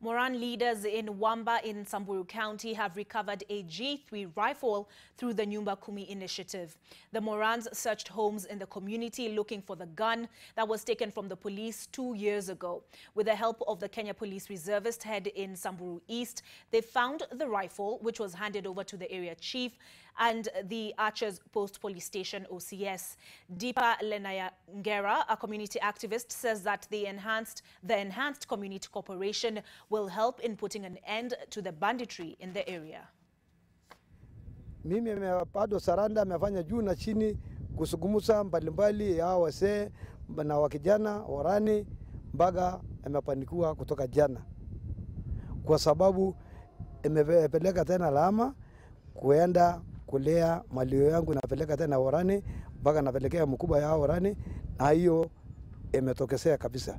Moran leaders in Wamba in Samburu County have recovered a G3 rifle through the Nyumba Kumi initiative. The Morans searched homes in the community looking for the gun that was taken from the police 2 years ago. With the help of the Kenya Police Reservist head in Samburu East, they found the rifle, which was handed over to the area chief and the Archers Post Police Station OCS. Dipa Lenayangera, a community activist, says that the enhanced community cooperation will help in putting an end to the banditry in the area. Mimi bado saranda amefanya juu na chini kusugumusa mbalimbali ya wase na wakijana warani mpaka amepanikiwa kutoka jana, kwa sababu imepeleka tena lama kuenda kulea malio yangu, napeleka tena warani mpaka napelekea mkubwa ya warani, na hiyo imetokesea kabisa.